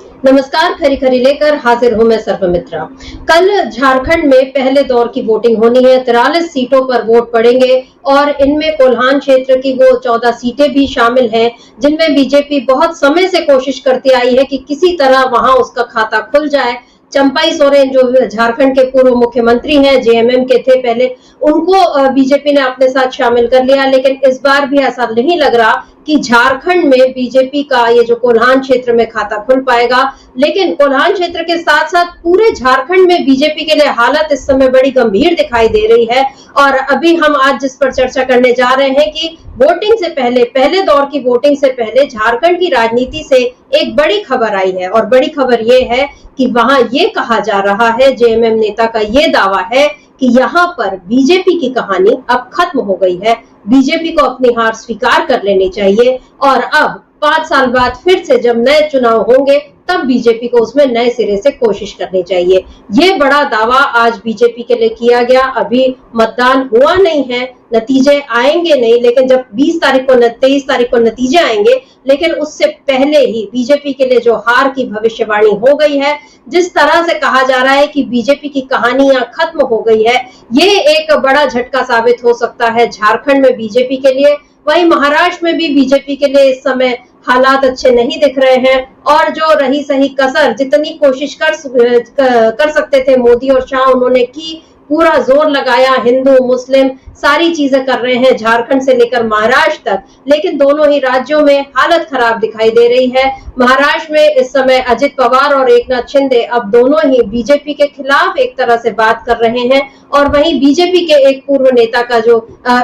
नमस्कार, खरी खरी लेकर हाजिर हूं मैं सर्वमित्रा। कल झारखंड में पहले दौर की वोटिंग होनी है। 43 सीटों पर वोट पड़ेंगे और इनमें कोल्हान क्षेत्र की वो 14 सीटें भी शामिल हैं, जिनमें बीजेपी बहुत समय से कोशिश करती आई है कि किसी तरह वहां उसका खाता खुल जाए। चंपाई सोरेन जो झारखंड के पूर्व मुख्यमंत्री हैं, जेएमएम के थे पहले, उनको बीजेपी ने अपने साथ शामिल कर लिया। लेकिन इस बार भी ऐसा नहीं लग रहा कि झारखंड में बीजेपी का ये जो कोल्हान क्षेत्र में खाता खुल पाएगा। लेकिन कोल्हान क्षेत्र के साथ साथ पूरे झारखंड में बीजेपी के लिए हालत इस समय बड़ी गंभीर दिखाई दे रही है। और अभी हम आज जिस पर चर्चा करने जा रहे हैं कि वोटिंग से पहले, पहले दौर की वोटिंग से पहले झारखंड की राजनीति से एक बड़ी खबर आई है। और बड़ी खबर ये है कि वहां ये कहा जा रहा है, जेएमएम नेता का ये दावा है कि यहाँ पर बीजेपी की कहानी अब खत्म हो गई है। बीजेपी को अपनी हार स्वीकार कर लेनी चाहिए और अब 5 साल बाद फिर से जब नए चुनाव होंगे तब बीजेपी को उसमें नए सिरे से कोशिश करनी चाहिए। ये बड़ा दावा आज बीजेपी के लिए किया गया। अभी मतदान हुआ नहीं है, नतीजे आएंगे नहीं, लेकिन जब 23 तारीख को नतीजे आएंगे, लेकिन उससे पहले ही बीजेपी के लिए जो हार की भविष्यवाणी हो गई है, जिस तरह से कहा जा रहा है कि बीजेपी की कहानी यहाँ खत्म हो गई है, ये एक बड़ा झटका साबित हो सकता है झारखंड में बीजेपी के लिए। वहीं महाराष्ट्र में भी बीजेपी के लिए इस समय हालात अच्छे नहीं दिख रहे हैं और जो रही सही कसर, जितनी कोशिश कर सकते थे मोदी और शाह, उन्होंने की। पूरा जोर लगाया, हिंदू मुस्लिम सारी चीजें कर रहे हैं झारखंड से लेकर महाराष्ट्र तक, लेकिन दोनों ही राज्यों में हालत खराब दिखाई दे रही है। महाराष्ट्र में इस समय अजित पवार और एकनाथ शिंदे अब दोनों ही बीजेपी के खिलाफ एक तरह से बात कर रहे हैं। और वहीं बीजेपी के एक पूर्व नेता का जो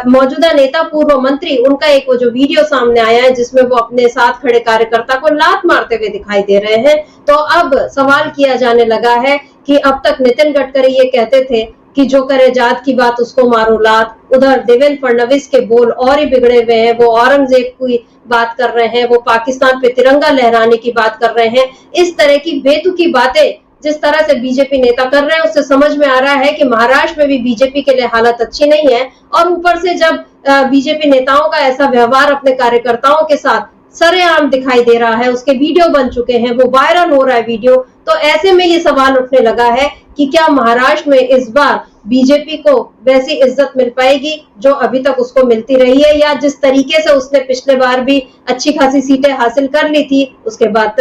मौजूदा नेता, पूर्व मंत्री, उनका एक वो जो वीडियो सामने आया है जिसमें वो अपने साथ खड़े कार्यकर्ता को लात मारते हुए दिखाई दे रहे हैं। तो अब सवाल किया जाने लगा है कि अब तक नितिन गडकरी ये कहते थे कि जो करे जात की बात उसको मारो लात, उधर देवेंद्र फडणवीस के बोल और ही बिगड़े हुए हैं। वो औरंगजेब की बात कर रहे हैं, वो पाकिस्तान पे तिरंगा लहराने की बात कर रहे हैं। इस तरह की बेतुकी बातें जिस तरह से बीजेपी नेता कर रहे हैं, उससे समझ में आ रहा है कि महाराष्ट्र में भी बीजेपी के लिए हालत अच्छी नहीं है। और ऊपर से जब बीजेपी नेताओं का ऐसा व्यवहार अपने कार्यकर्ताओं के साथ सरेआम दिखाई दे रहा है, उसके वीडियो बन चुके हैं, वो वायरल हो रहा है वीडियो, तो ऐसे में ये सवाल उठने लगा है कि क्या महाराष्ट्र में इस बार बीजेपी को वैसी इज्जत मिल पाएगी जो अभी तक उसको मिलती रही है, या जिस तरीके से उसने पिछले बार भी अच्छी खासी सीटें हासिल कर ली थी, उसके बाद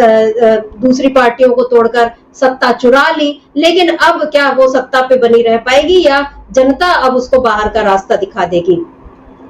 दूसरी पार्टियों को तोड़कर सत्ता चुरा ली, लेकिन अब क्या वो सत्ता पे बनी रह पाएगी या जनता अब उसको बाहर का रास्ता दिखा देगी।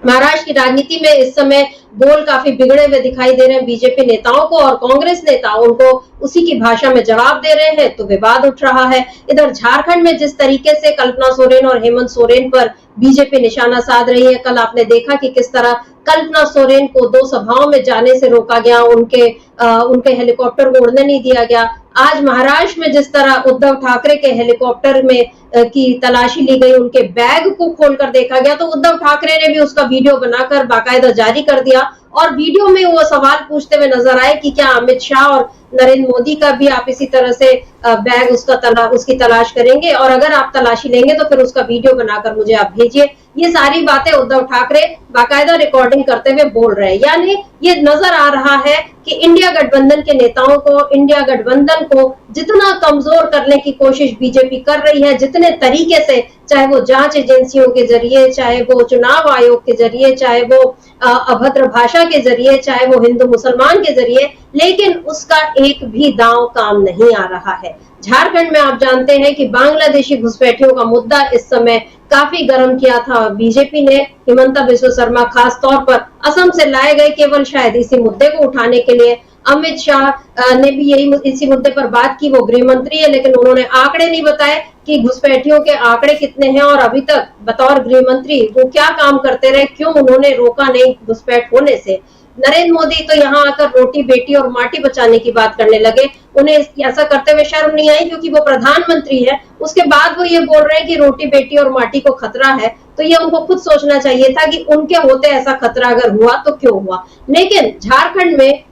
महाराष्ट्र की राजनीति में इस समय बोल काफी बिगड़े हुए दिखाई दे रहे हैं बीजेपी नेताओं को, और कांग्रेस नेता उनको उसी की भाषा में जवाब दे रहे हैं, तो विवाद उठ रहा है। इधर झारखंड में जिस तरीके से कल्पना सोरेन और हेमंत सोरेन पर बीजेपी निशाना साध रही है, कल आपने देखा कि किस तरह कल्पना सोरेन को 2 सभाओं में जाने से रोका गया, उनके हेलीकॉप्टर को उड़ने नहीं दिया गया। आज महाराष्ट्र में जिस तरह उद्धव ठाकरे के हेलीकॉप्टर में की तलाशी ली गई, उनके बैग को खोलकर देखा गया, तो उद्धव ठाकरे ने भी उसका वीडियो बनाकर बाकायदा जारी कर दिया। और वीडियो में वो सवाल पूछते हुए नजर आए कि क्या अमित शाह और नरेंद्र मोदी का भी आप इसी तरह से बैग उसकी तलाश करेंगे, और अगर आप तलाशी लेंगे तो फिर उसका वीडियो बनाकर मुझे आप भेजिए। ये सारी बातें उद्धव ठाकरे बाकायदा रिकॉर्डिंग करते हुए बोल रहे हैं। यानी ये नजर आ रहा है कि इंडिया गठबंधन के नेताओं को, इंडिया गठबंधन को जितना कमजोर करने की कोशिश बीजेपी कर रही है, जितने तरीके से, चाहे वो जांच एजेंसियों के जरिए, चाहे वो चुनाव आयोग के जरिए, चाहे वो अभद्र भाषा के जरिए, चाहे वो हिंदू मुसलमान के जरिए, लेकिन उसका एक भी दांव काम नहीं आ रहा है। झारखंड में आप जानते हैं कि बांग्लादेशी घुसपैठियों का मुद्दा इस समय काफी गर्म किया था बीजेपी ने। हिमंता बिस्वा शर्मा खास तौर पर असम से लाए गए केवल शायद इसी मुद्दे को उठाने के लिए। अमित शाह ने भी इसी मुद्दे पर बात की, वो गृह मंत्री है, लेकिन उन्होंने आंकड़े नहीं बताए कि घुसपैठियों के आंकड़े कितने हैं और अभी तक बतौर गृह मंत्री वो क्या काम करते रहे, क्यों उन्होंने रोका नहीं घुसपैठ होने से। नरेंद्र मोदी तो यहाँ आकर रोटी बेटी और माटी बचाने की बात करने लगे। उन्हें ऐसा करते हुए शर्म नहीं आई क्योंकि वो प्रधानमंत्री है। उसके बाद वो ये बोल रहे हैं कि रोटी बेटी और माटी को खतरा है, तो ये उनको खुद सोचना चाहिए था कि उनके होते ऐसा खतरा अगर हुआ तो क्यों हुआ। लेकिन झारखंड में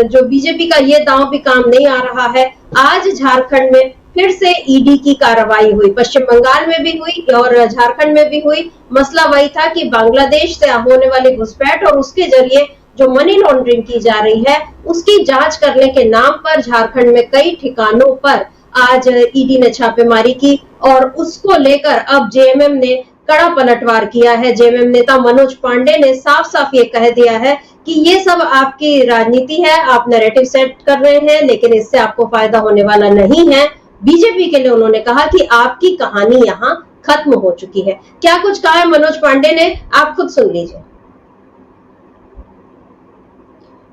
जो बीजेपी का ये दांव भी काम नहीं आ रहा है। आज झारखंड में फिर से ईडी की कार्रवाई हुई, पश्चिम बंगाल में भी हुई और झारखंड में भी हुई। मसला वही था कि बांग्लादेश से होने वाली घुसपैठ और उसके जरिए जो मनी लॉन्ड्रिंग की जा रही है उसकी जांच करने के नाम पर झारखंड में कई ठिकानों पर आज ईडी ने छापेमारी की और उसको लेकर अब जेएमएम ने कड़ा पलटवार किया है। जेएमएम नेता मनोज पांडे ने साफ साफ ये कह दिया है कि ये सब आपकी राजनीति है, आप नैरेटिव सेट कर रहे हैं, लेकिन इससे आपको फायदा होने वाला नहीं है। बीजेपी के लिए उन्होंने कहा कि आपकी कहानी यहाँ खत्म हो चुकी है। क्या कुछ कहा है मनोज पांडे ने, आप खुद सुन लीजिए।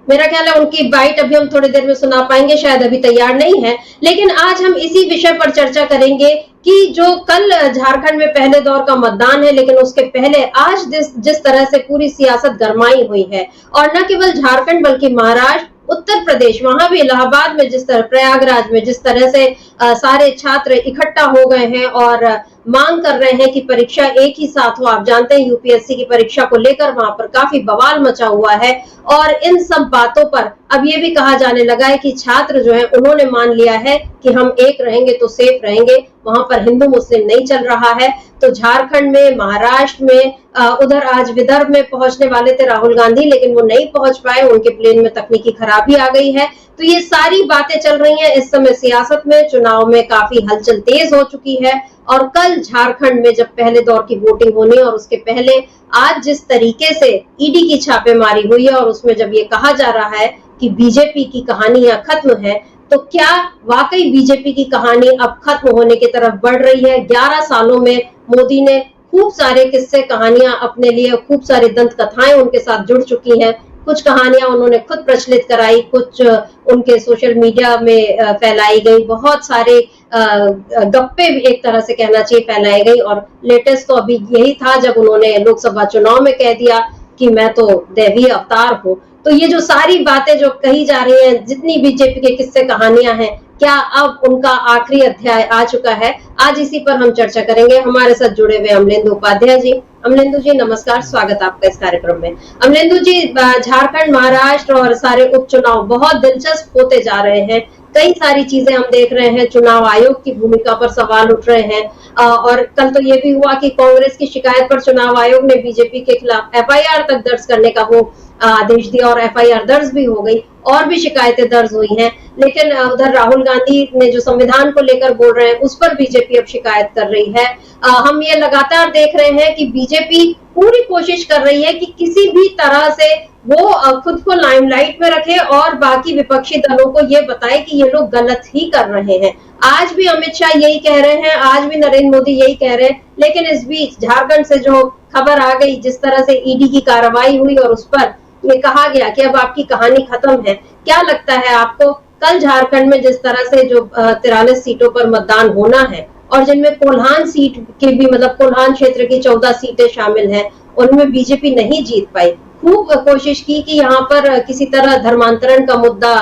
मेरा ख्याल है उनकी बाइट अभी हम थोड़ी देर में सुना पाएंगे, शायद अभी तैयार नहीं है, लेकिन आज हम इसी विषय पर चर्चा करेंगे कि जो कल झारखंड में पहले दौर का मतदान है, लेकिन उसके पहले आज जिस तरह से पूरी सियासत गरमाई हुई है, और न केवल झारखंड बल्कि महाराष्ट्र, उत्तर प्रदेश, वहां भी इलाहाबाद में जिस तरह, प्रयागराज में जिस तरह से सारे छात्र इकट्ठा हो गए हैं और मांग कर रहे हैं कि परीक्षा एक ही साथ हो। आप जानते हैं यूपीएससी की परीक्षा को लेकर वहां पर काफी बवाल मचा हुआ है और इन सब बातों पर अब ये भी कहा जाने लगा है कि छात्र जो है उन्होंने मान लिया है कि हम एक रहेंगे तो सेफ रहेंगे, वहां पर हिंदू मुस्लिम नहीं चल रहा है। तो झारखंड में, महाराष्ट्र में, उधर आज विदर्भ में पहुंचने वाले थे राहुल गांधी, लेकिन वो नहीं पहुंच पाए, उनके प्लेन में तकनीकी खराबी आ गई है। तो ये सारी बातें चल रही हैं इस समय सियासत में, चुनाव में काफी हलचल तेज हो चुकी है। और कल झारखंड में जब पहले दौर की वोटिंग होनी और उसके पहले आज जिस तरीके से ईडी की छापेमारी हुई है और उसमें जब ये कहा जा रहा है कि बीजेपी की कहानी यहाँ खत्म है, तो क्या वाकई बीजेपी की कहानी अब खत्म होने की तरफ बढ़ रही है? 11 सालों में मोदी ने खूब सारे किस्से, कहानियां अपने लिए, खूब सारी दंत कथाएं उनके साथ जुड़ चुकी हैं। कुछ कहानियां उन्होंने खुद प्रचलित कराई, कुछ उनके सोशल मीडिया में फैलाई गई, बहुत सारे गप्पे भी एक तरह से कहना चाहिए फैलाई गई। और लेटेस्ट तो अभी यही था जब उन्होंने लोकसभा चुनाव में कह दिया कि मैं तो दैवीय अवतार हूं। तो ये जो सारी बातें जो कही जा रही हैं, जितनी बीजेपी के किस्से कहानियां हैं, क्या अब उनका आखिरी अध्याय आ चुका है? आज इसी पर हम चर्चा करेंगे। हमारे साथ जुड़े हुए अमलेंदु उपाध्याय जी। अमलेंदु जी नमस्कार, स्वागत आपका इस कार्यक्रम में। अमलेंदु जी, झारखंड, महाराष्ट्र और सारे उपचुनाव बहुत दिलचस्प होते जा रहे हैं। कई सारी चीजें हम देख रहे हैं, चुनाव आयोग की भूमिका पर सवाल उठ रहे हैं और कल तो ये भी हुआ कि कांग्रेस की शिकायत पर चुनाव आयोग ने बीजेपी के खिलाफ एफआईआर तक दर्ज करने का वो आदेश दिया और एफआईआर दर्ज भी हो गई और भी शिकायतें दर्ज हुई हैं। लेकिन उधर राहुल गांधी ने जो संविधान को लेकर बोल रहे हैं उस पर बीजेपी अब शिकायत कर रही है। हम ये लगातार देख रहे हैं कि बीजेपी पूरी कोशिश कर रही है कि किसी भी तरह से वो खुद को लाइमलाइट में रखे और बाकी विपक्षी दलों को ये बताए कि ये लोग गलत ही कर रहे हैं। आज भी अमित शाह यही कह रहे हैं, आज भी नरेंद्र मोदी यही कह रहे हैं, लेकिन इस बीच झारखंड से जो खबर आ गई, जिस तरह से ईडी की कार्रवाई हुई और उस पर ये कहा गया कि अब आपकी कहानी खत्म है, क्या लगता है आपको? कल झारखंड में जिस तरह से जो 43 सीटों पर मतदान होना है और जिनमें कोल्हान सीट के भी, मतलब कोल्हान क्षेत्र की 14 सीटें शामिल हैं, उनमें बीजेपी नहीं जीत पाई। खूब कोशिश की कि यहाँ पर किसी तरह धर्मांतरण का मुद्दा,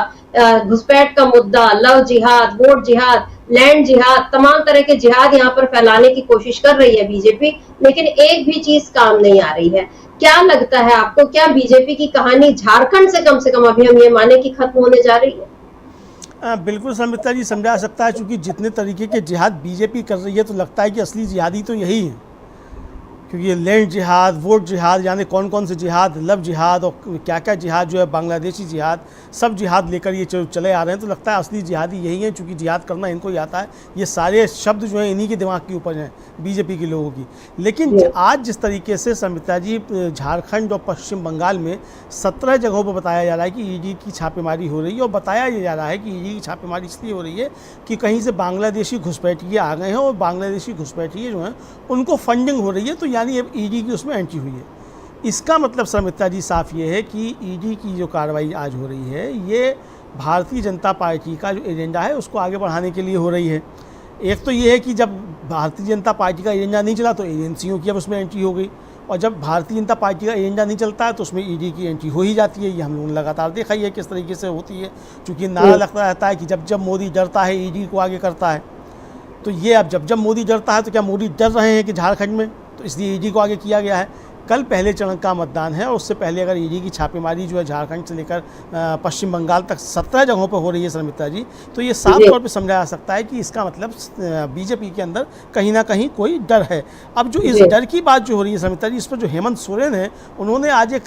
घुसपैठ का मुद्दा, लव जिहाद, वोट जिहाद, लैंड जिहाद, तमाम तरह के जिहाद यहाँ पर फैलाने की कोशिश कर रही है बीजेपी, लेकिन एक भी चीज काम नहीं आ रही है। क्या लगता है आपको, क्या बीजेपी की कहानी झारखंड से कम अभी हम ये माने कि खत्म होने जा रही है? बिल्कुल संमित्रा जी, समझा सकता है, क्योंकि जितने तरीके के जिहाद बीजेपी कर रही है तो लगता है कि असली जिहादी तो यही है, क्योंकि ये लैंड जिहाद, वोट जिहाद, यानी कौन कौन से जिहाद, लव जिहाद और क्या क्या जिहाद जो है, बांग्लादेशी जिहाद, सब जिहाद लेकर ये चले आ रहे हैं। तो लगता है असली जिहादी यही है, क्योंकि जिहाद करना इनको ही आता है। ये सारे शब्द जो हैं इन्हीं के दिमाग की उपज हैं, बीजेपी के लोगों की। लेकिन आज जिस तरीके से संमित्रा जी झारखंड और पश्चिम बंगाल में 17 जगहों पर बताया जा रहा है कि ईडी की छापेमारी हो रही है, और बताया ये जा रहा है कि ईडी की छापेमारी इसलिए हो रही है कि कहीं से बांग्लादेशी घुसपैठिए आ गए हैं और बांग्लादेशी घुसपैठिए जो हैं उनको फंडिंग हो रही है। तो यानी अब ईडी की उसमें एंट्री हुई है। इसका मतलब संमित्रा जी साफ ये है कि ईडी की जो कार्रवाई आज हो रही है, ये भारतीय जनता पार्टी का जो एजेंडा है उसको आगे बढ़ाने के लिए हो रही है। एक तो ये है कि जब भारतीय जनता पार्टी का एजेंडा नहीं चला तो एजेंसियों की अब उसमें एंट्री हो गई, और जब भारतीय जनता पार्टी का एजेंडा नहीं चलता है तो उसमें ईडी की एंट्री हो ही जाती है। ये हम लोगों ने लगातार देखा ही है किस तरीके से होती है, क्योंकि नारा लगता रहता है कि जब जब मोदी डरता है ईडी को आगे करता है। तो ये अब जब जब मोदी डरता है तो क्या मोदी डर रहे हैं कि झारखंड में, तो इसलिए ईडी को आगे किया गया है। कल पहले चरण का मतदान है और उससे पहले अगर ईडी की छापेमारी जो है झारखंड से लेकर पश्चिम बंगाल तक 17 जगहों पर हो रही है शर्मिष्ठा जी, तो ये साफ तौर पे समझा जा सकता है कि इसका मतलब बीजेपी के अंदर कहीं ना कहीं कोई डर है। अब जो इस डर की बात जो हो रही है शर्मिष्ठा जी, इस पर जो हेमंत सोरेन है उन्होंने आज एक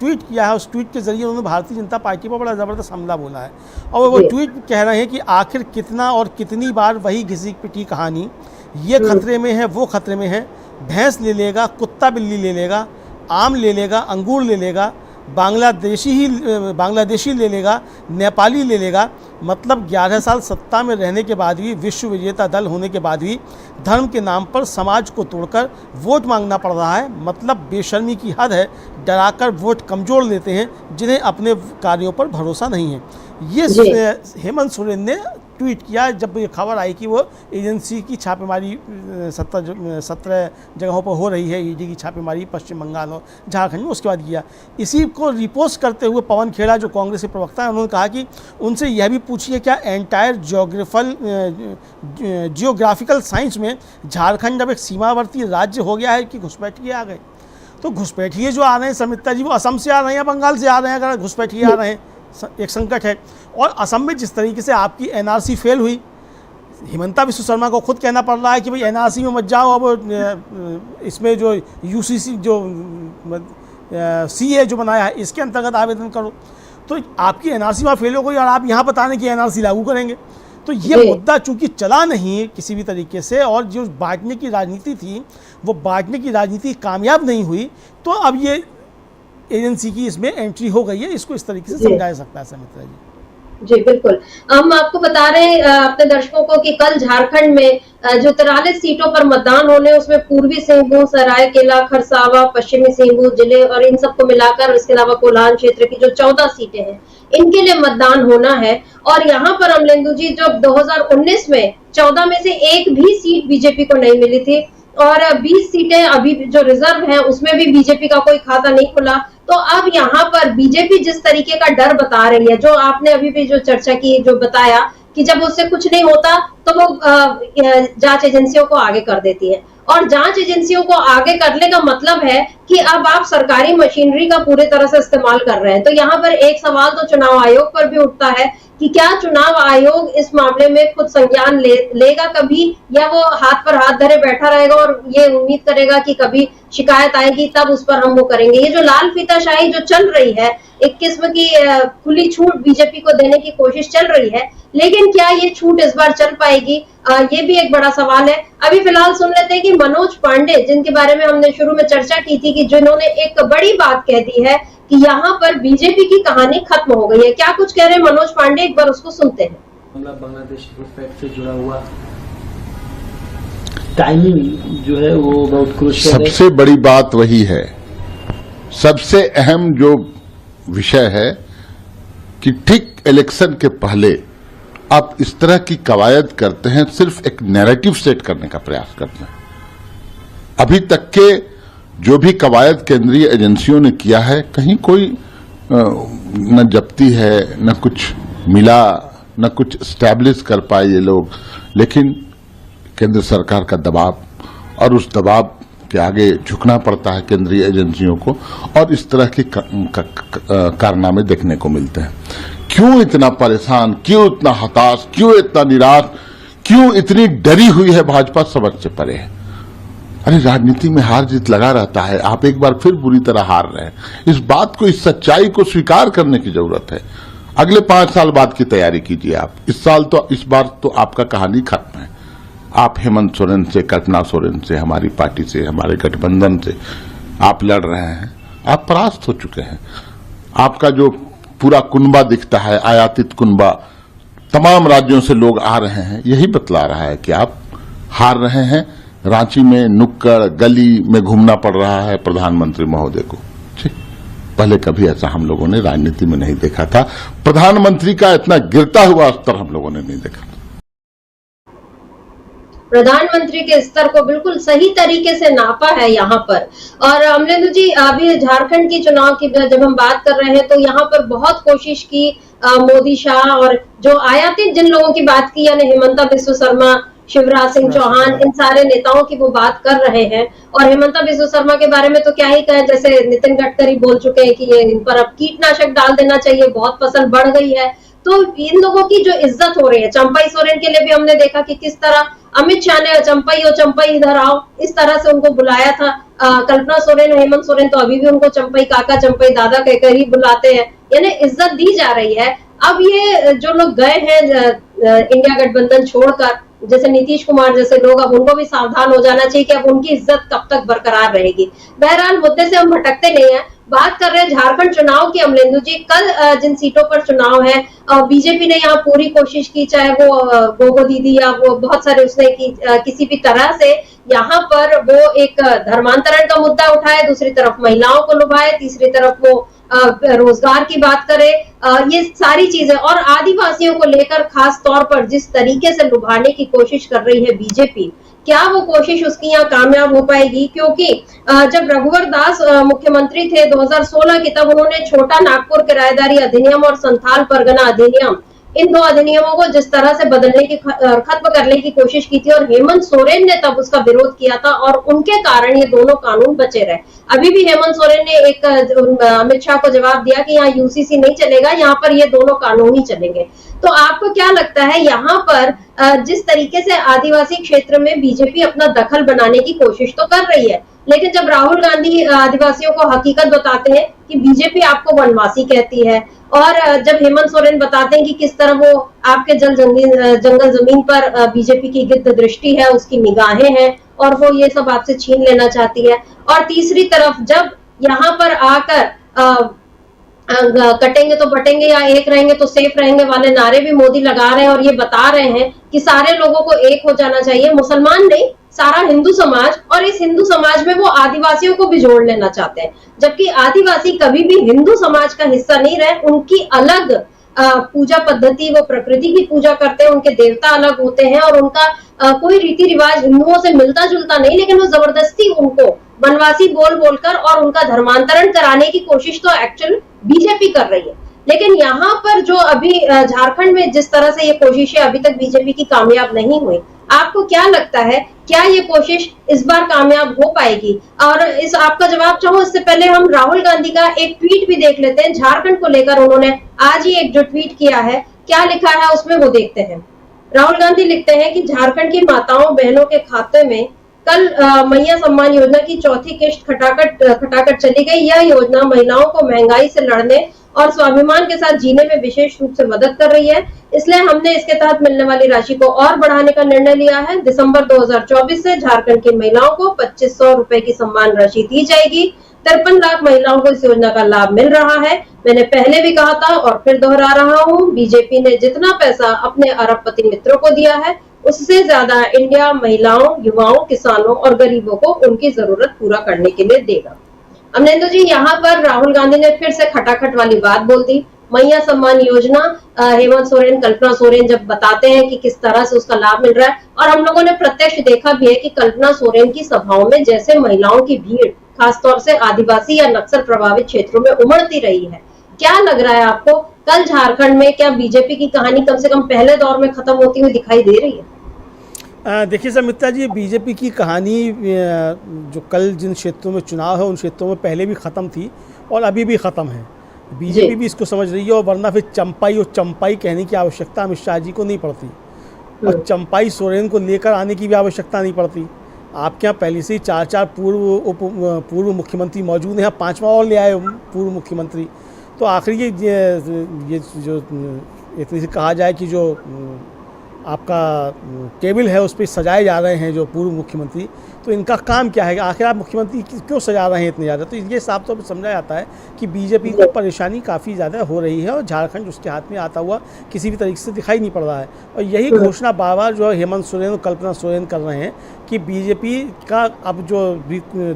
ट्वीट किया है। उस ट्वीट के जरिए उन्होंने भारतीय जनता पार्टी पर बड़ा ज़बरदस्त हमला बोला है और वो ट्वीट कह रहे हैं कि आखिर कितना और कितनी बार वही घिसी पिटी कहानी, ये खतरे में है वो खतरे में है, भैंस ले लेगा, कुत्ता बिल्ली ले लेगा, आम ले लेगा, अंगूर ले लेगा, बांग्लादेशी ले लेगा, नेपाली ले लेगा। मतलब 11 साल सत्ता में रहने के बाद भी, विश्व विजेता दल होने के बाद भी धर्म के नाम पर समाज को तोड़कर वोट मांगना पड़ रहा है। मतलब बेशर्मी की हद है, डराकर वोट कमज़ोर लेते हैं जिन्हें अपने कार्यों पर भरोसा नहीं है। ये हेमंत सोरेन ने ट्वीट किया जब ये खबर आई कि वो एजेंसी की छापेमारी 17 जगहों पर हो रही है, ईडी की छापेमारी पश्चिम बंगाल और झारखंड में, उसके बाद किया। इसी को रिपोस्ट करते हुए पवन खेड़ा जो कांग्रेस के प्रवक्ता हैं, उन्होंने कहा कि उनसे यह भी पूछिए क्या एंटायर जियोग्राफिकल साइंस में झारखंड अब एक सीमावर्ती राज्य हो गया है कि घुसपैठिए आ गए। तो घुसपैठिए जो आ रहे हैं शर्मिष्ठा जी, वो असम से आ रहे हैं या बंगाल से आ रहे हैं? अगर घुसपैठिए आ रहे हैं, एक संकट है। और असम में जिस तरीके से आपकी एनआरसी फेल हुई, हिमंता विश्व शर्मा को खुद कहना पड़ रहा है कि भाई एनआरसी में मत जाओ, अब इसमें जो यूसीसी जो सीए जो बनाया है इसके अंतर्गत आवेदन करो। तो आपकी एनआरसी वहाँ फेल हो गई और आप यहाँ बताने की एनआरसी लागू करेंगे। तो ये मुद्दा चूंकि चला नहीं किसी भी तरीके से और जो बांटने की राजनीति थी वो बांटने की राजनीति कामयाब नहीं हुई, तो अब ये एजेंसी की इसमें एंट्री हो गई है। इसको इस तरीके से समझाया सकता है शर्मिष्ठा जी। जी बिल्कुल, हम आपको बता रहे हैं अपने दर्शकों को कि कल झारखंड में जो 43 सीटों पर मतदान होने, उसमें पूर्वी सिंहभूम, सरायकेला, खरसावा, पश्चिमी सिंहभूम जिले और इन सबको मिलाकर, इसके अलावा कोल्हान क्षेत्र की जो 14 सीटें हैं इनके लिए मतदान होना है। और यहाँ पर अमलेंदु जी, जो 2019 में 14 में से एक भी सीट बीजेपी को नहीं मिली थी और 20 सीटें अभी जो रिजर्व हैं उसमें भी बीजेपी का कोई खाता नहीं खुला। तो अब यहाँ पर बीजेपी जिस तरीके का डर बता रही है, जो आपने अभी भी जो चर्चा की, जो बताया कि जब उससे कुछ नहीं होता तो वो जांच एजेंसियों को आगे कर देती है, और जांच एजेंसियों को आगे करने का मतलब है कि अब आप सरकारी मशीनरी का पूरी तरह से इस्तेमाल कर रहे हैं। तो यहाँ पर एक सवाल तो चुनाव आयोग पर भी उठता है कि क्या चुनाव आयोग इस मामले में खुद संज्ञान लेगा कभी, या वो हाथ पर हाथ धरे बैठा रहेगा और ये उम्मीद करेगा कि कभी शिकायत आएगी तब उस पर हम वो करेंगे। ये जो लाल फीताशाही जो चल रही है, एक किस्म की खुली छूट बीजेपी को देने की कोशिश चल रही है, लेकिन क्या ये छूट इस बार चल पाएगी, ये भी एक बड़ा सवाल है। अभी फिलहाल सुन लेते हैं कि मनोज पांडे, जिनके बारे में हमने शुरू में चर्चा की थी, कि जिन्होंने एक बड़ी बात कह दी है कि यहाँ पर बीजेपी की कहानी खत्म हो गई है। क्या कुछ कह रहे हैं मनोज पांडे, एक बार उसको सुनते हैं। बांग्लादेश घुसपैठ से जुड़ा हुआ टाइमिंग जो है वो बहुत क्रूशियल है। सबसे बड़ी बात वही है, सबसे अहम जो विषय है कि ठीक इलेक्शन के पहले आप इस तरह की कवायद करते हैं, सिर्फ एक नैरेटिव सेट करने का प्रयास करते हैं। अभी तक के जो भी कवायद केंद्रीय एजेंसियों ने किया है, कहीं कोई न जब्ती है, न कुछ मिला, न कुछ स्टैब्लिश कर पाए ये लोग। लेकिन केंद्र सरकार का दबाव, और उस दबाव के आगे झुकना पड़ता है केंद्रीय एजेंसियों को, और इस तरह के कारनामे देखने को मिलते हैं। क्यों इतना परेशान, क्यों इतना हताश, क्यों इतना निराश, क्यों इतनी डरी हुई है भाजपा, समझ से परे है। अरे राजनीति में हार जीत लगा रहता है, आप एक बार फिर बुरी तरह हार रहे हैं। इस बात को, इस सच्चाई को स्वीकार करने की जरूरत है। अगले 5 साल बाद की तैयारी कीजिए आप। इस बार तो आपका कहानी खत्म है। आप हेमंत सोरेन से, कल्पना सोरेन से, हमारी पार्टी से, हमारे गठबंधन से आप लड़ रहे हैं, आप परास्त हो चुके हैं। आपका जो पूरा कुनबा दिखता है, आयातित कुनबा, तमाम राज्यों से लोग आ रहे हैं, यही बतला रहा है कि आप हार रहे हैं। रांची में नुक्कड़ गली में घूमना पड़ रहा है प्रधानमंत्री महोदय को। पहले कभी ऐसा हम लोगों ने राजनीति में नहीं देखा था। प्रधानमंत्री का इतना गिरता हुआ स्तर हम लोगों ने नहीं देखा। प्रधानमंत्री के स्तर को बिल्कुल सही तरीके से नापा है यहाँ पर। और अमलेंदु जी, अभी झारखंड की चुनाव की जब हम बात कर रहे हैं तो यहाँ पर बहुत कोशिश की मोदी शाह, और जो आयातित जिन लोगों की बात की, यानी हिमंता विश्व शर्मा, शिवराज सिंह चौहान, इन सारे नेताओं की वो बात कर रहे हैं। और हेमंता बिस्वा शर्मा के बारे में तो क्या ही कहें, जैसे नितिन गडकरी बोल चुके हैं कि ये इन पर अब कीटनाशक डाल देना चाहिए, बहुत फसल बढ़ गई है। तो इन लोगों की जो इज्जत हो रही है, चंपई सोरेन के लिए भी हमने देखा कि किस तरह अमित शाह ने चंपई इधर आओ, इस तरह से उनको बुलाया था। कल्पना सोरेन और हेमंत सोरेन तो अभी भी उनको चंपई काका, चंपई दादा कहकर ही बुलाते हैं, यानी इज्जत दी जा रही है। अब ये जो लोग गए हैं इंडिया गठबंधन छोड़कर, जैसे नीतीश कुमार जैसे लोग, अब उनको भी सावधान हो जाना चाहिए कि अब उनकी इज्जत कब तक बरकरार रहेगी। बहरहाल मुद्दे से हम भटकते नहीं है, बात कर रहे हैं झारखंड चुनाव की। अमलेंदु जी, कल जिन सीटों पर चुनाव है, बीजेपी ने यहाँ पूरी कोशिश की, चाहे वो गोगो दीदी या वो बहुत सारे उसने की, किसी भी तरह से यहाँ पर वो एक धर्मांतरण का मुद्दा उठाए, दूसरी तरफ महिलाओं को लुभाए, तीसरी तरफ वो रोजगार की बात करे, ये सारी चीजें, और आदिवासियों को लेकर खास तौर पर जिस तरीके से लुभाने की कोशिश कर रही है बीजेपी, क्या वो कोशिश उसकी यहाँ कामयाब हो पाएगी? क्योंकि जब रघुवर दास मुख्यमंत्री थे 2016 की, तब उन्होंने छोटा नागपुर किराएदारी अधिनियम और संथाल परगना अधिनियम, इन दो अधिनियमों को जिस तरह से बदलने की, खत्म करने की कोशिश की थी, और हेमंत सोरेन ने तब उसका विरोध किया था, और उनके कारण ये दोनों कानून बचे रहे। अभी भी हेमंत सोरेन ने एक अमित शाह को जवाब दिया कि यहाँ यूसीसी नहीं चलेगा, यहाँ पर ये दोनों कानून ही चलेंगे। तो आपको क्या लगता है, यहाँ पर जिस तरीके से आदिवासी क्षेत्र में बीजेपी अपना दखल बनाने की कोशिश तो कर रही है, लेकिन जब राहुल गांधी आदिवासियों को हकीकत बताते हैं कि बीजेपी आपको वनवासी कहती है, और जब हेमंत सोरेन बताते हैं कि किस तरह वो आपके जंगल जमीन पर बीजेपी की गिद्ध दृष्टि है, उसकी निगाहें हैं, और वो ये सब आपसे छीन लेना चाहती है, और तीसरी तरफ जब यहाँ पर आकर कटेंगे तो बटेंगे या एक रहेंगे तो सेफ रहेंगे वाले नारे भी मोदी लगा रहे हैं, और ये बता रहे हैं कि सारे लोगों को एक हो जाना चाहिए, मुसलमान नहीं, सारा हिंदू समाज, और इस हिंदू समाज में वो आदिवासियों को भी जोड़ लेना चाहते हैं, जबकि आदिवासी कभी भी हिंदू समाज का हिस्सा नहीं रहे। उनकी अलग पूजा पद्धति, वो प्रकृति की पूजा करते हैं, उनके देवता अलग होते हैं, और उनका कोई रीति रिवाज हिंदुओं से मिलता जुलता नहीं, लेकिन वो जबरदस्ती उनको वनवासी बोल बोलकर और उनका धर्मांतरण कराने की कोशिश तो एक्चुअल बीजेपी कर रही है। लेकिन यहाँ पर जो अभी झारखंड में जिस तरह से ये कोशिशें अभी तक बीजेपी की कामयाब नहीं हुई, आपको क्या लगता है, क्या ये कोशिश इस बार कामयाब हो पाएगी? और इस आपका जवाब चाहूं, इससे पहले हम राहुल गांधी का एक ट्वीट भी देख लेते हैं झारखंड को लेकर। उन्होंने आज ही एक जो ट्वीट किया है, क्या लिखा है उसमें वो देखते हैं। राहुल गांधी लिखते हैं कि झारखंड की माताओं बहनों के खाते में कल मैया सम्मान योजना की चौथी किश्त खटाखट चली गई। यह योजना महिलाओं को महंगाई से लड़ने और स्वाभिमान के साथ जीने में विशेष रूप से मदद कर रही है, इसलिए हमने इसके तहत मिलने वाली राशि को और बढ़ाने का निर्णय लिया है। दिसंबर 2024 से झारखंड की महिलाओं को 2500 रुपए की सम्मान राशि दी जाएगी। 53 लाख महिलाओं को इस योजना का लाभ मिल रहा है। मैंने पहले भी कहा था और फिर दोहरा रहा हूँ, बीजेपी ने जितना पैसा अपने अरबपति मित्रों को दिया है, उससे ज्यादा इंडिया महिलाओं, युवाओं, किसानों और गरीबों को उनकी जरूरत पूरा करने के लिए देगा। अमलेंदु जी, यहाँ पर राहुल गांधी ने फिर से खटाखट वाली बात बोल दी। मैया सम्मान योजना, हेमंत सोरेन, कल्पना सोरेन जब बताते हैं कि किस तरह से उसका लाभ मिल रहा है, और हम लोगों ने प्रत्यक्ष देखा भी है कि कल्पना सोरेन की सभाओं में जैसे महिलाओं की भीड़ खासतौर से आदिवासी या नक्सल प्रभावित क्षेत्रों में उमड़ती रही है। क्या लग रहा है आपको, कल झारखंड में क्या बीजेपी की कहानी कम से कम पहले दौर में खत्म होती हुई दिखाई दे रही है? देखिए समिता जी, बीजेपी की कहानी जो कल जिन क्षेत्रों में चुनाव है उन क्षेत्रों में पहले भी ख़त्म थी और अभी भी ख़त्म है। बीजेपी भी इसको समझ रही है, और वरना फिर चंपाई कहने की आवश्यकता अमित शाह जी को नहीं पड़ती, और चंपाई सोरेन को लेकर आने की भी आवश्यकता नहीं पड़ती। आपके यहाँ पहले से ही 4 पूर्व मुख्यमंत्री मौजूद हैं, 5वां और ले आए पूर्व मुख्यमंत्री। तो आखिर ये जो इतनी से कहा जाए कि जो आपका टेबल है उस पर सजाए जा रहे हैं जो पूर्व मुख्यमंत्री, तो इनका काम क्या है? आखिर आप मुख्यमंत्री क्यों सजा रहे हैं इतने ज़्यादा? तो ये साफ तौर पर समझा जाता है कि बीजेपी को परेशानी काफ़ी ज़्यादा हो रही है, और झारखंड उसके हाथ में आता हुआ किसी भी तरीके से दिखाई नहीं पड़ रहा है। और यही घोषणा बार बार जो हेमंत सोरेन और कल्पना सोरेन कर रहे हैं कि बीजेपी का अब जो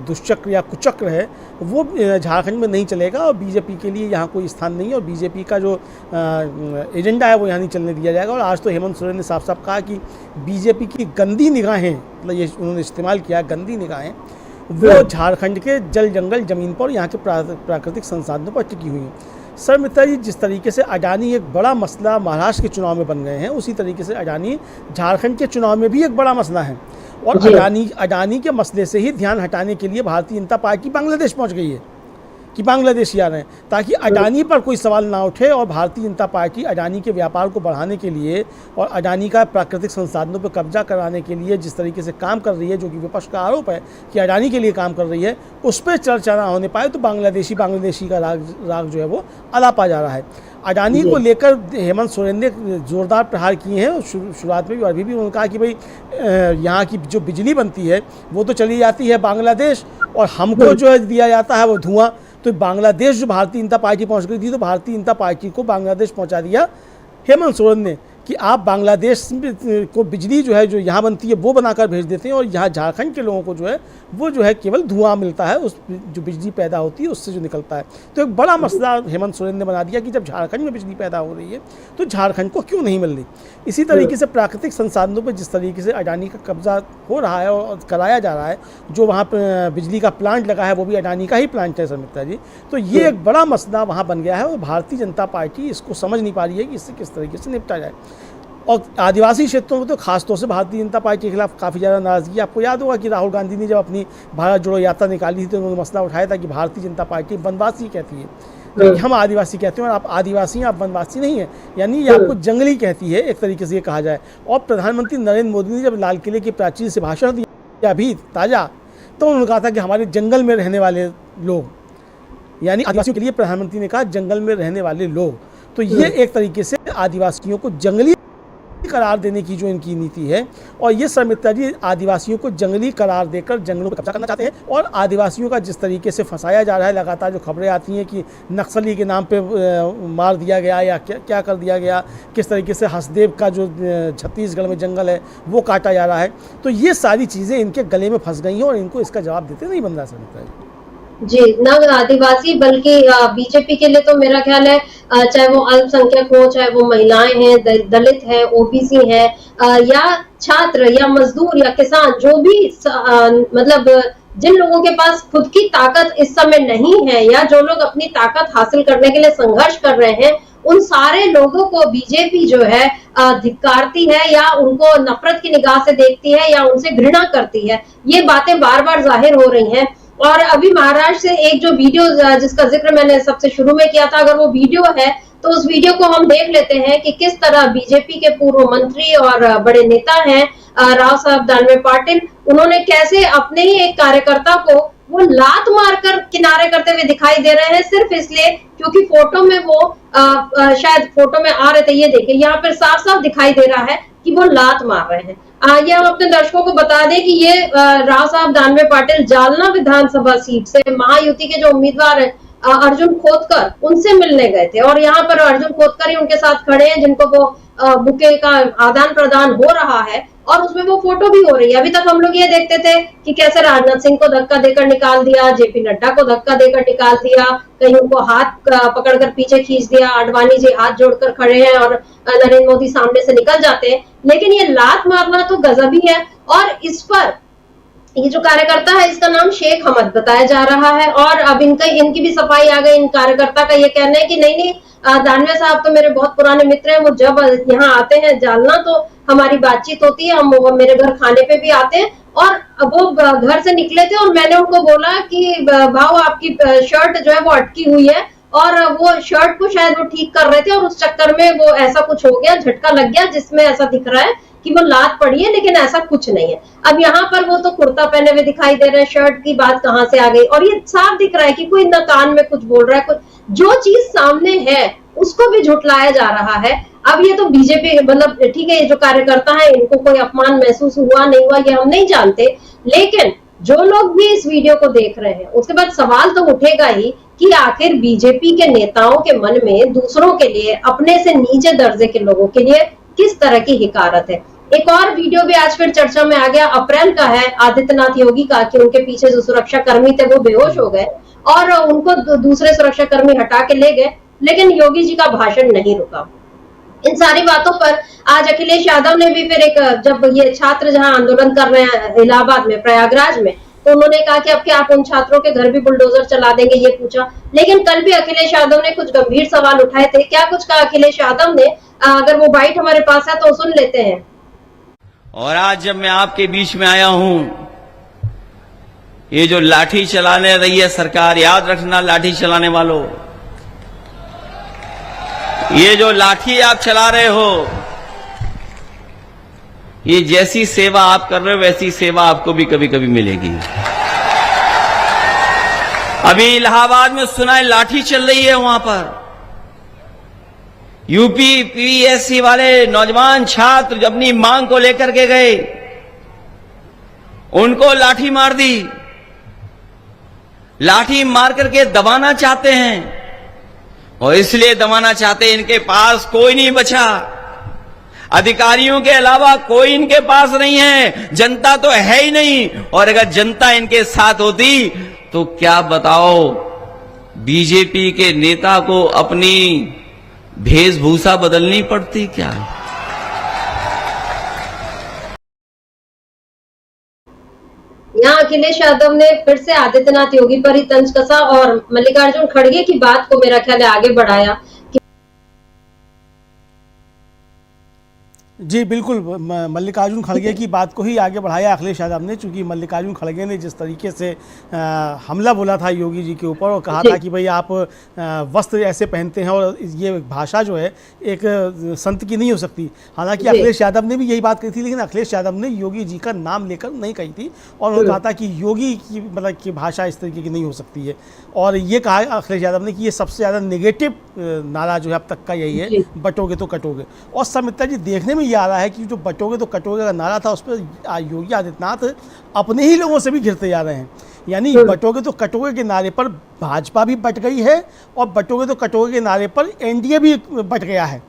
दुष्चक्र या कुचक्र है वो झारखंड में नहीं चलेगा, और बीजेपी के लिए यहाँ कोई स्थान नहीं है, और बीजेपी का जो एजेंडा है वो यहाँ नहीं चलने दिया जाएगा। और आज तो हेमंत सोरेन ने साफ साफ कहा कि बीजेपी की गंदी निगाहें, मतलब ये उन्होंने इस्तेमाल किया, गंदी निगाहें, वो झारखंड के जल जंगल ज़मीन पर, यहाँ के प्राकृतिक संसाधनों पर टिकी हुई हैं। सर मित्रा जी, जिस तरीके से अडानी एक बड़ा मसला महाराष्ट्र के चुनाव में बन गए हैं, उसी तरीके से अडानी झारखंड के चुनाव में भी एक बड़ा मसला है। और अडानी के मसले से ही ध्यान हटाने के लिए भारतीय जनता पार्टी बांग्लादेश पहुंच गई है कि बांग्लादेशी आ रहे हैं, ताकि अडानी पर कोई सवाल ना उठे। और भारतीय जनता पार्टी अडानी के व्यापार को बढ़ाने के लिए और अडानी का प्राकृतिक संसाधनों पर कब्जा कराने के लिए जिस तरीके से काम कर रही है, जो कि विपक्ष का आरोप है कि अडानी के लिए काम कर रही है, उस पर चर्चा ना होने पाए तो बांग्लादेशी का राग जो है वो अलापा जा रहा है। अडानी को लेकर हेमंत सोरेन ने जोरदार प्रहार किए हैं शुरुआत में भी, और अभी भी उन्होंने कहा कि भाई यहाँ की जो बिजली बनती है वो तो चली जाती है बांग्लादेश, और हमको जो है दिया जाता है वो धुआं। तो बांग्लादेश जो भारतीय जनता पार्टी पहुँच गई थी, तो भारतीय जनता पार्टी को बांग्लादेश पहुँचा दिया हेमंत सोरेन ने कि आप बांग्लादेश को बिजली जो है जो यहाँ बनती है वो बनाकर भेज देते हैं, और यहाँ झारखंड के लोगों को जो है वो जो है केवल धुआं मिलता है, उस जो बिजली पैदा होती है उससे जो निकलता है। तो एक बड़ा मसला हेमंत सोरेन ने बना दिया कि जब झारखंड में बिजली पैदा हो रही है तो झारखंड को क्यों नहीं मिल रही। इसी तरीके से प्राकृतिक संसाधनों पर जिस तरीके से अडानी का कब्जा हो रहा है और कराया जा रहा है, जो वहाँ पर बिजली का प्लांट लगा है वो भी अडानी का ही प्लांट है मित्रा जी। तो ये एक बड़ा मसला वहाँ बन गया है, और भारतीय जनता पार्टी इसको समझ नहीं पा रही है कि इससे किस तरीके से निपटा जाए। और आदिवासी क्षेत्रों में तो खासतौर से भारतीय जनता पार्टी के खिलाफ काफ़ी ज़्यादा नाराजगी। आपको याद होगा कि राहुल गांधी ने जब अपनी भारत जोड़ो यात्रा निकाली थी तो उन्होंने मसला उठाया था कि भारतीय जनता पार्टी वनवासी कहती है, जबकि हम आदिवासी कहते हैं और आप आदिवासी हैं, आप वनवासी नहीं हैं, यानी ये आपको जंगली कहती है एक तरीके से ये कहा जाए। और प्रधानमंत्री नरेंद्र मोदी ने जब लाल किले की प्राचीर से भाषण दिया अभी ताज़ा, तो उन्होंने कहा था कि हमारे जंगल में रहने वाले लोग, यानी आदिवासियों के लिए प्रधानमंत्री ने कहा जंगल में रहने वाले लोग। तो ये एक तरीके से आदिवासियों को जंगली करार देने की जो इनकी नीति है, और ये सर मित्रा जी आदिवासियों को जंगली करार देकर जंगलों पर कब्जा करना चाहते हैं। और आदिवासियों का जिस तरीके से फंसाया जा रहा है, लगातार जो खबरें आती हैं कि नक्सली के नाम पे मार दिया गया या क्या कर दिया गया, किस तरीके से हसदेव का जो छत्तीसगढ़ में जंगल है वो काटा जा रहा है, तो ये सारी चीज़ें इनके गले में फंस गई हैं और इनको इसका जवाब देते नहीं बन रहा सर मित्रा जी। जी, न आदिवासी बल्कि बीजेपी के लिए तो मेरा ख्याल है चाहे वो अल्पसंख्यक हो, चाहे वो महिलाएं हैं, दलित है, ओबीसी है, या छात्र या मजदूर या किसान, जो भी मतलब जिन लोगों के पास खुद की ताकत इस समय नहीं है या जो लोग अपनी ताकत हासिल करने के लिए संघर्ष कर रहे हैं, उन सारे लोगों को बीजेपी जो है धिक्कारती है या उनको नफरत की निगाह से देखती है या उनसे घृणा करती है। ये बातें बार बार जाहिर हो रही हैं। और अभी महाराष्ट्र से एक जो वीडियो जिसका जिक्र मैंने सबसे शुरू में किया था, अगर वो वीडियो है तो उस वीडियो को हम देख लेते हैं कि किस तरह बीजेपी के पूर्व मंत्री और बड़े नेता हैं राव साहब दानवे पाटिल, उन्होंने कैसे अपने ही एक कार्यकर्ता को वो लात मारकर किनारे करते हुए दिखाई दे रहे हैं, सिर्फ इसलिए क्योंकि फोटो में वो शायद फोटो में आ रहे थे। ये देखिए, यहाँ पर साफ साफ दिखाई दे रहा है कि वो लात मार रहे हैं। ये हम अपने दर्शकों को बता दें कि ये राव साहब दानवे पाटिल जालना विधानसभा सीट से महायुति के जो उम्मीदवार हैं अर्जुन खोतकर, उनसे मिलने गए थे, और यहाँ पर अर्जुन खोतकर ही उनके साथ खड़े हैं जिनको वो बुके का आदान प्रदान हो रहा है और उसमें वो फोटो भी हो रही है। अभी तक हम लोग ये देखते थे कि कैसे राजनाथ सिंह को धक्का देकर निकाल दिया, जेपी नड्डा को धक्का देकर निकाल दिया, कहीं उनको हाथ पकड़कर पीछे खींच दिया, आडवाणी जी हाथ जोड़कर खड़े हैं और नरेंद्र मोदी सामने से निकल जाते हैं। लेकिन ये लात मारना तो गजब ही है। और इस पर ये जो कार्यकर्ता है इसका नाम शेख हमद बताया जा रहा है, और अब इनकी भी सफाई आ गई। इन कार्यकर्ता का ये कहना है कि नहीं, दानवे साहब तो मेरे बहुत पुराने मित्र हैं, वो जब यहाँ आते हैं जालना तो हमारी बातचीत होती है, हम मेरे घर खाने पे भी आते हैं, और वो घर से निकले थे और मैंने उनको बोला कि भाव आपकी शर्ट जो है वो अटकी हुई है, और वो शर्ट को शायद वो ठीक कर रहे थे और उस चक्कर में वो ऐसा कुछ हो गया, झटका लग गया, जिसमें ऐसा दिख रहा है कि वो लात पड़ी है, लेकिन ऐसा कुछ नहीं है। अब यहाँ पर वो तो कुर्ता पहने हुए दिखाई दे रहे हैं, शर्ट की बात कहाँ से आ गई, और ये साफ दिख रहा है कि कोई न कान में कुछ बोल रहा है, कुछ जो चीज सामने है उसको भी झुटलाया जा रहा है। अब ये तो बीजेपी, मतलब ठीक है, ये जो कार्यकर्ता है इनको कोई अपमान महसूस हुआ नहीं हुआ ये हम नहीं जानते, लेकिन जो लोग भी इस वीडियो को देख रहे हैं उसके बाद सवाल तो उठेगा ही कि आखिर बीजेपी के नेताओं के मन में दूसरों के लिए, अपने से नीचे दर्जे के लोगों के लिए किस तरह की हिकारत है। एक और वीडियो भी आज फिर चर्चा में आ गया, अप्रैल का है, आदित्यनाथ योगी का, कि उनके पीछे जो सुरक्षा कर्मी थे वो बेहोश हो गए और उनको दूसरे सुरक्षा कर्मी हटा के ले गए, लेकिन योगी जी का भाषण नहीं रुका। इन सारी बातों पर आज अखिलेश यादव ने भी फिर एक, जब ये छात्र जहां आंदोलन कर रहे हैं इलाहाबाद में, प्रयागराज में, तो उन्होंने कहा कि अब क्या आप उन छात्रों के घर भी बुलडोजर चला देंगे, ये पूछा। लेकिन कल भी अखिलेश यादव ने कुछ गंभीर सवाल उठाए थे। क्या कुछ कहा अखिलेश यादव ने, अगर वो बाइट हमारे पास है तो सुन लेते हैं। और आज जब मैं आपके बीच में आया हूं, ये जो लाठी चलाने रही है सरकार, याद रखना लाठी चलाने वालों, ये जो लाठी आप चला रहे हो, ये जैसी सेवा आप कर रहे हो वैसी सेवा आपको भी कभी कभी मिलेगी। अभी इलाहाबाद में सुना है लाठी चल रही है, वहां पर यूपी पीएससी वाले नौजवान छात्र जब अपनी मांग को लेकर के गए, उनको लाठी मार दी। लाठी मार करके दबाना चाहते हैं, और इसलिए दबाना चाहते हैं, इनके पास कोई नहीं बचा, अधिकारियों के अलावा कोई इनके पास नहीं है, जनता तो है ही नहीं। और अगर जनता इनके साथ होती तो क्या बताओ, बीजेपी के नेता को अपनी वेशभूषा बदलनी पड़ती क्या? यहाँ अखिलेश यादव ने फिर से आदित्यनाथ योगी पर ही तंज कसा और मल्लिकार्जुन खड़गे की बात को मेरा ख्याल है आगे बढ़ाया। जी बिल्कुल, मल्लिकार्जुन खड़गे की बात को ही आगे बढ़ाया अखिलेश यादव ने, चूंकि मल्लिकार्जुन खड़गे ने जिस तरीके से हमला बोला था योगी जी के ऊपर और कहा था कि भाई आप वस्त्र ऐसे पहनते हैं और ये भाषा जो है एक संत की नहीं हो सकती। हालांकि अखिलेश यादव ने भी यही बात कही थी, लेकिन अखिलेश यादव ने योगी जी का नाम लेकर नहीं कही थी और उन्होंने कहा था कि योगी की मतलब की भाषा इस तरीके की नहीं हो सकती है। और ये कहा अखिलेश यादव ने कि ये सबसे ज़्यादा नेगेटिव नारा जो है अब तक का यही है, बटोगे तो कटोगे। और समिता जी, देखने में आ रहा है कि जो बटोगे तो कटोगे का नारा था, उस पर योगी आदित्यनाथ अपने ही लोगों से भी घिरते जा रहे हैं। यानी बटोगे तो कटोगे के नारे पर भाजपा भी बट गई है और बटोगे तो कटोगे के नारे पर एनडीए भी बट गया है।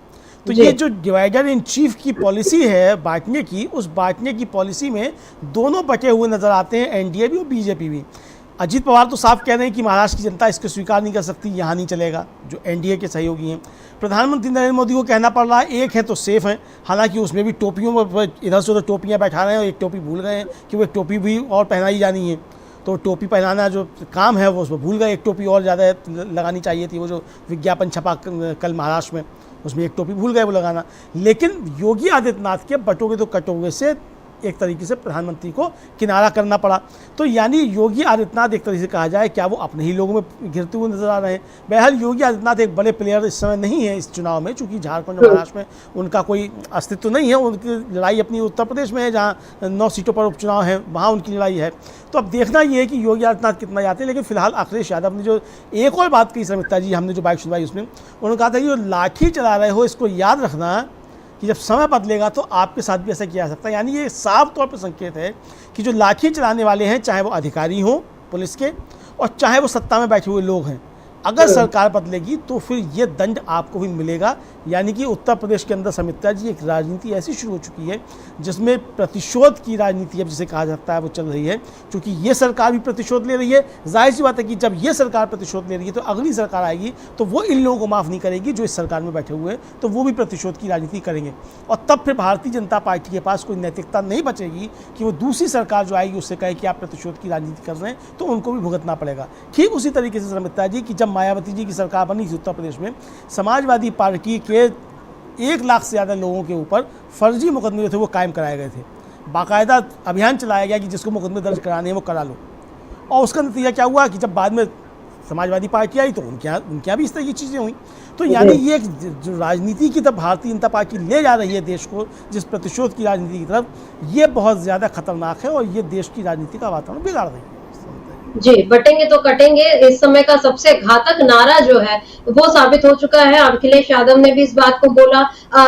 तो ये जो डिवाइडर इन चीफ की पॉलिसी है बांटने की, उस बांटने की पॉलिसी में दोनों बटे हुए नजर आते हैं, एनडीए भी और बीजेपी भी। अजीत पवार तो साफ कह रहे हैं कि महाराष्ट्र की जनता इसको स्वीकार नहीं कर सकती, यहाँ नहीं चलेगा, जो एनडीए के सहयोगी हैं। प्रधानमंत्री नरेंद्र मोदी को कहना पड़ रहा है एक है तो सेफ है, हालांकि उसमें भी टोपियों पर इधर से उधर टोपियाँ बैठा रहे हैं और एक टोपी भूल गए हैं कि वो एक टोपी भी और पहनाई जानी है। तो टोपी पहनाना जो काम है वो उसमें भूल गए, एक टोपी और ज़्यादा लगानी चाहिए थी। वो जो विज्ञापन छपा कल महाराष्ट्र में, उसमें एक टोपी भूल गए वो लगाना। लेकिन योगी आदित्यनाथ के बटोगे तो कटोगे से एक तरीके से प्रधानमंत्री को किनारा करना पड़ा। तो यानी योगी आदित्यनाथ एक तरीके से कहा जाए क्या वो अपने ही लोगों में घिरते हुए नजर आ रहे हैं। बहरहाल योगी आदित्यनाथ एक बड़े प्लेयर इस समय नहीं है इस चुनाव में, चूंकि झारखंड और महाराष्ट्र में उनका कोई अस्तित्व नहीं है। उनकी लड़ाई अपनी उत्तर प्रदेश में है, जहाँ 9 सीटों पर उपचुनाव है, वहाँ उनकी लड़ाई है। तो अब देखना ये है कि योगी आदित्यनाथ कितना जाते हैं। लेकिन फिलहाल अखिलेश यादव ने जो एक और बात कही समिता जी, हमने जो बाइट सुनवाई उसमें उन्होंने कहा था कि जो लाठी चला रहे हो इसको याद रखना कि जब समय बदलेगा तो आपके साथ भी ऐसा किया जा सकता है। यानी ये साफ तौर पर संकेत है कि जो लाठी चलाने वाले हैं, चाहे वो अधिकारी हों पुलिस के और चाहे वो सत्ता में बैठे हुए लोग हैं, अगर सरकार बदलेगी तो फिर ये दंड आपको भी मिलेगा। यानी कि उत्तर प्रदेश के अंदर समिता जी एक राजनीति ऐसी शुरू हो चुकी है जिसमें प्रतिशोध की राजनीति अब जिसे कहा जाता है वो चल रही है। क्योंकि ये सरकार भी प्रतिशोध ले रही है, जाहिर सी बात है कि जब ये सरकार प्रतिशोध ले रही है तो अगली सरकार आएगी तो वो इन लोगों को माफ़ नहीं करेगी जो इस सरकार में बैठे हुए हैं, तो वो भी प्रतिशोध की राजनीति करेंगे। और तब फिर भारतीय जनता पार्टी के पास कोई नैतिकता नहीं बचेगी कि वो दूसरी सरकार जो आएगी उससे कहे कि आप प्रतिशोध की राजनीति कर रहे हैं, तो उनको भी भुगतना पड़ेगा। ठीक उसी तरीके से समिता जी कि जब मायावती जी की सरकार बनी थी उत्तर प्रदेश में, समाजवादी पार्टी के 1 लाख से ज़्यादा लोगों के ऊपर फर्जी मुकदमे जो थे वो कायम कराए गए थे। बाकायदा अभियान चलाया गया कि जिसको मुकदमे दर्ज कराने हैं वो करा लो। और उसका नतीजा क्या हुआ कि जब बाद में समाजवादी पार्टी आई तो उनके यहाँ भी इस तरह की चीज़ें हुई। तो यानी ये जो राजनीति की तरफ भारतीय जनता पार्टी ले जा रही है देश को, जिस प्रतिशोध की राजनीति की तरफ, ये बहुत ज़्यादा खतरनाक है और ये देश की राजनीति का वातावरण बिगाड़ रही है। जी, बटेंगे तो कटेंगे इस समय का सबसे घातक नारा जो है वो साबित हो चुका है। अखिलेश यादव ने भी इस बात को बोला।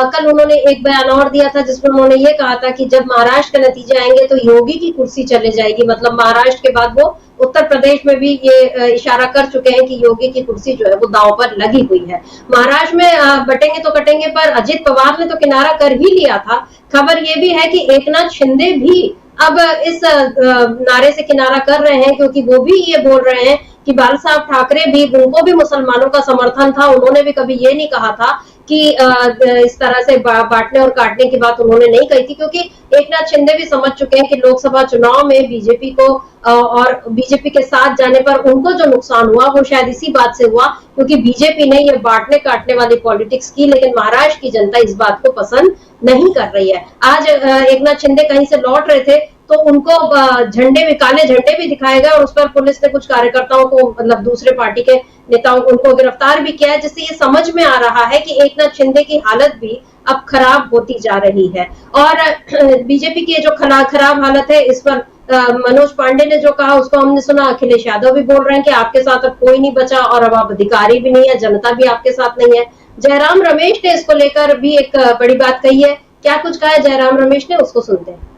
कल उन्होंने एक बयान और दिया था जिसमें उन्होंने ये कहा था कि जब महाराष्ट्र के नतीजे आएंगे तो योगी की कुर्सी चले जाएगी। मतलब महाराष्ट्र के बाद वो उत्तर प्रदेश में भी ये इशारा कर चुके हैं कि योगी की कुर्सी जो है वो दांव पर लगी हुई है। महाराष्ट्र में बटेंगे तो कटेंगे पर अजित पवार ने तो किनारा कर ही लिया था। खबर ये भी है कि एकनाथ शिंदे भी अब इस नारे से किनारा कर रहे हैं, क्योंकि वो भी ये बोल रहे हैं कि बाला साहब ठाकरे भी, उनको भी मुसलमानों का समर्थन था, उन्होंने भी कभी ये नहीं कहा था कि इस तरह से बांटने और काटने की बात उन्होंने नहीं कही थी, क्योंकि एकनाथ शिंदे भी समझ चुके हैं कि लोकसभा चुनाव में बीजेपी को और बीजेपी के साथ जाने पर उनको जो नुकसान हुआ वो शायद इसी बात से हुआ, क्योंकि बीजेपी ने ये बांटने काटने वाली पॉलिटिक्स की, लेकिन महाराष्ट्र की जनता इस बात को पसंद नहीं कर रही है। आज एकनाथ शिंदे कहीं से लौट रहे थे तो उनको झंडे भी, काले झंडे भी दिखाए गए और उस पर पुलिस ने कुछ कार्यकर्ताओं को, मतलब दूसरे पार्टी के नेताओं को, उनको गिरफ्तार भी किया है, जिससे ये समझ में आ रहा है कि एकनाथ शिंदे की हालत भी अब खराब होती जा रही है। और बीजेपी की जो खराब हालत है, इस पर मनोज पांडे ने जो कहा उसको हमने सुना। अखिलेश यादव भी बोल रहे हैं कि आपके साथ अब कोई नहीं बचा और अब आप अधिकारी भी नहीं है, जनता भी आपके साथ नहीं है। जयराम रमेश ने इसको लेकर भी एक बड़ी बात कही है। क्या कुछ कहा है जयराम रमेश ने, उसको सुनते हैं।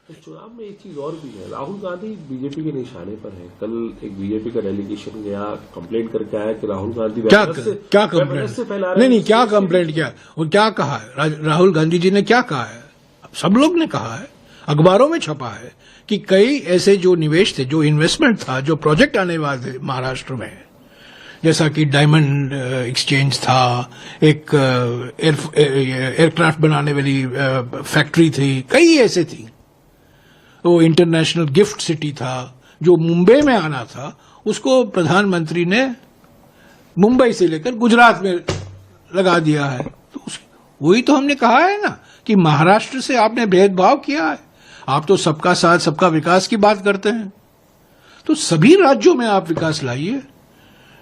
तो चुनाव में एक चीज और भी है, राहुल गांधी बीजेपी के निशाने पर है। कल एक बीजेपी का डेलीगेशन गया, कंप्लेंट करके आया कि राहुल गांधी क्या कंप्लेंट? नहीं, क्या कंप्लेंट किया और क्या कहा है? राहुल गांधी जी ने क्या कहा है? सब लोग ने कहा है, अखबारों में छपा है कि कई ऐसे जो निवेश थे, जो इन्वेस्टमेंट था, जो प्रोजेक्ट आने वाले थे महाराष्ट्र में, जैसा कि डायमंड एक्सचेंज था, एक एयरक्राफ्ट बनाने वाली फैक्ट्री थी, कई ऐसे थी। वो इंटरनेशनल गिफ्ट सिटी था जो मुंबई में आना था, उसको प्रधानमंत्री ने मुंबई से लेकर गुजरात में लगा दिया है। तो वही तो हमने कहा है ना कि महाराष्ट्र से आपने भेदभाव किया है। आप तो सबका साथ सबका विकास की बात करते हैं, तो सभी राज्यों में आप विकास लाइए।